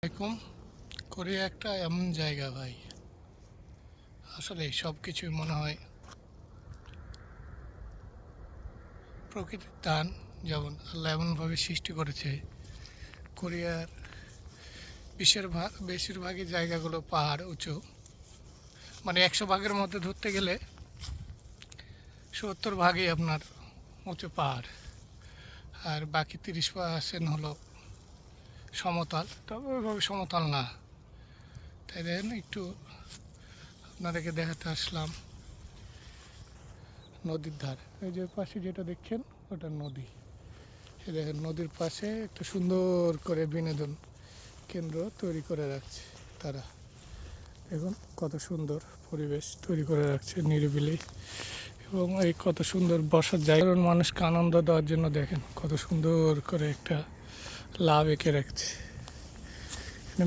এরকম কোরিয়া একটা এমন জায়গা ভাই, আসলে সব কিছুই মনে হয় প্রকৃতির দান। যেমন আল্লাহ এমনভাবে সৃষ্টি করেছে, কোরিয়ার বেশিরভাগই জায়গাগুলো পাহাড় উঁচু, মানে 100 ভাগের মধ্যে ধরতে গেলে 70 ভাগই আপনার উঁচু পাহাড়, আর বাকি 30% হলো সমতল, তবে ওইভাবে সমতল না। তাই দেখেন, একটু আপনাদেরকে দেখাতে আসলাম নদীর ধার। এই যে পাশে যেটা দেখছেন ওটা নদী। এই দেখেন, নদীর পাশে একটা সুন্দর করে বিনোদন কেন্দ্র তৈরি করে রাখছে তারা। দেখুন কত সুন্দর পরিবেশ তৈরি করে রাখছে, নিরিবিলি, এবং এই কত সুন্দর বসার জায়গা। কারণ মানুষকে আনন্দ দেওয়ার জন্য দেখেন কত সুন্দর করে একটা লাভ এঁকে রাখছে।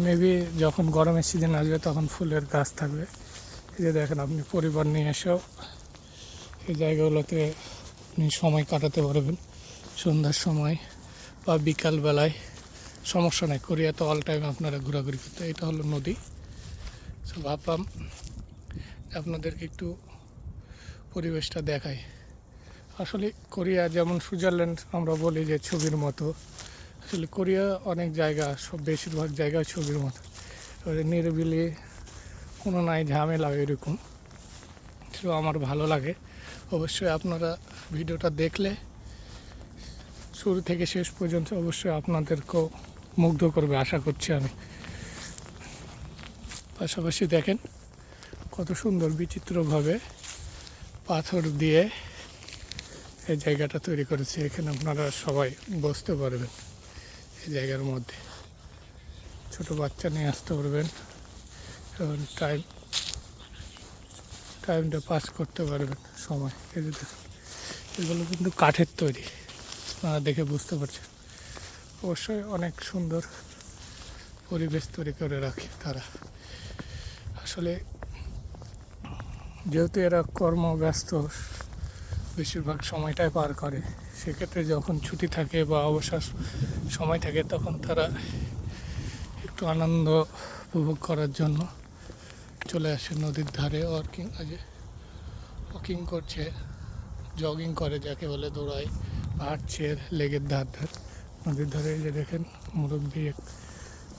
মেবি যখন গরমের সিজন আসবে তখন ফুলের গাছ থাকবে। এই যে দেখেন, আপনি পরিবার নিয়ে এসেও এই জায়গাগুলোতে আপনি সময় কাটাতে পারবেন, সন্ধ্যার সময় বা বিকালবেলায়, সমস্যা নেই। কোরিয়াতে অল টাইম আপনারা ঘোরাঘুরি করতে। এটা হলো নদী। তো ভাবলাম আপনাদেরকে একটু পরিবেশটা দেখাই। আসলে কোরিয়া যেমন সুইজারল্যান্ড আমরা বলি যে ছবির মতো, আসলে কোরিয়া অনেক জায়গা, বেশিরভাগ জায়গা ছবির মতো। এবারে নিরিবিলি, কোনো নাই ঝামেলা, এরকম। তো আমার ভালো লাগে। অবশ্যই আপনারা ভিডিওটা দেখলে শুরু থেকে শেষ পর্যন্ত অবশ্যই আপনাদেরকেও মুগ্ধ করবে আশা করছি আমি। পাশাপাশি দেখেন কত সুন্দর বিচিত্রভাবে পাথর দিয়ে এই জায়গাটা তৈরি করেছে। এখানে আপনারা সবাই বসতে পারবেন, এই জায়গার মধ্যে ছোট বাচ্চা নিয়ে আসতে পারবেন এবং টাইমটা পাস করতে পারবেন সময়। এই যে দেখুন, এগুলো কিন্তু কাঠের তৈরি, আপনারা দেখে বুঝতে পারছেন। অবশ্যই অনেক সুন্দর পরিবেশ তৈরি করে রাখে তারা। আসলে যেহেতু এরা কর্মব্যস্ত বেশিরভাগ সময়টাই পার করে, সেক্ষেত্রে যখন ছুটি থাকে বা অবসর সময় থাকে তখন তারা একটু আনন্দ উপভোগ করার জন্য চলে আসে নদীর ধারে। ওয়াকিং করছে, জগিং করে যাকে বলে, দৌড়ায়, হাঁটছে লেগের ধার নদীর ধারে। যে দেখেন মুরব্বী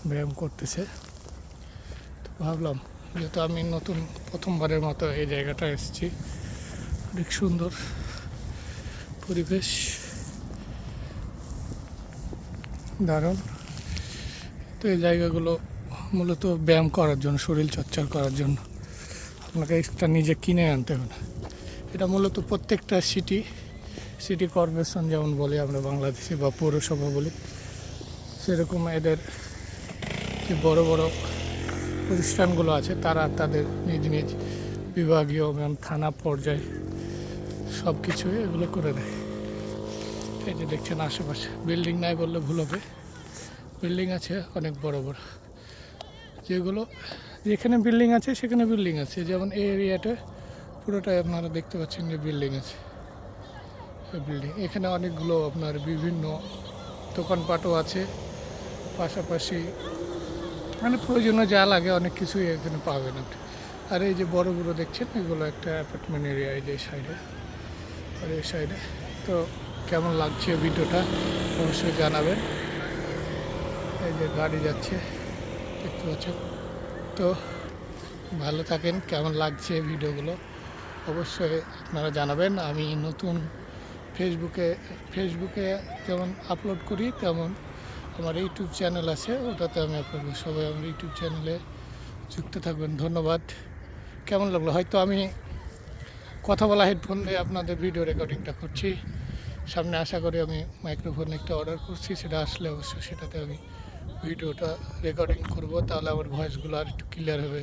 ব্যায়াম করতেছে। তো ভাবলাম, যেহেতু আমি নতুন প্রথমবারের মতো এই জায়গাটা এসেছি, অনেক সুন্দর পরিবেশ, দারুণ। তো এই জায়গাগুলো মূলত ব্যায়াম করার জন্য, শরীর চর্চা করার জন্য। আপনাকে এক্সট্রা নিজে কিনে আনতে হবে না। এটা মূলত প্রত্যেকটা সিটি কর্পোরেশন যেমন বলি আমরা বাংলাদেশে, বা পৌরসভা বলি, সেরকম এদের যে বড় বড় প্রতিষ্ঠানগুলো আছে তারা তাদের নিজ নিজ বিভাগীয় এবং থানা পর্যায়ে সব কিছুই এগুলো করে দেয়। এই যে দেখছেন আশেপাশে বিল্ডিং নাই বললে ভুল হবে, বিল্ডিং আছে অনেক বড় বড়। যেখানে বিল্ডিং আছে সেখানে বিল্ডিং আছে। যেমন এই এরিয়াটা পুরোটাই আপনারা দেখতে পাচ্ছেন যে বিল্ডিং আছে। বিল্ডিং এখানে অনেকগুলো আপনার বিভিন্ন দোকানপাটও আছে, পাশাপাশি মানে প্রয়োজনীয় যা লাগে অনেক কিছুই এখানে পাবেন আপনি। আর এই যে বড় বড় দেখছেন এগুলো একটা অ্যাপার্টমেন্ট এরিয়া, এই যে সাইডে আর এই সাইডে। তো কেমন লাগছে ভিডিওটা অবশ্যই জানাবেন। এই যে গাড়ি যাচ্ছে দেখতে পাচ্ছেন। তো ভালো থাকেন, কেমন লাগছে ভিডিওগুলো অবশ্যই আপনারা জানাবেন। আমি নতুন ফেসবুকে যেমন আপলোড করি, তেমন আমার ইউটিউব চ্যানেল আছে, ওটাতে আমি আপলোড করি। সবাই আমার ইউটিউব চ্যানেলে যুক্ত থাকবেন। ধন্যবাদ। কেমন লাগলো? হয়তো আমি কথা বলা হেডফোন দিয়ে আপনাদের ভিডিও রেকর্ডিংটা করছি। সামনে আশা করি আমি মাইক্রোফোন একটা অর্ডার করছি, সেটা আসলে অবশ্যই সেটাতে আমি ভিডিওটা রেকর্ডিং করব, তাহলে আমার ভয়েসগুলো আর একটু ক্লিয়ার হবে।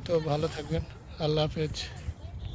তো ভালো থাকবেন, আল্লাহ হাফেজ।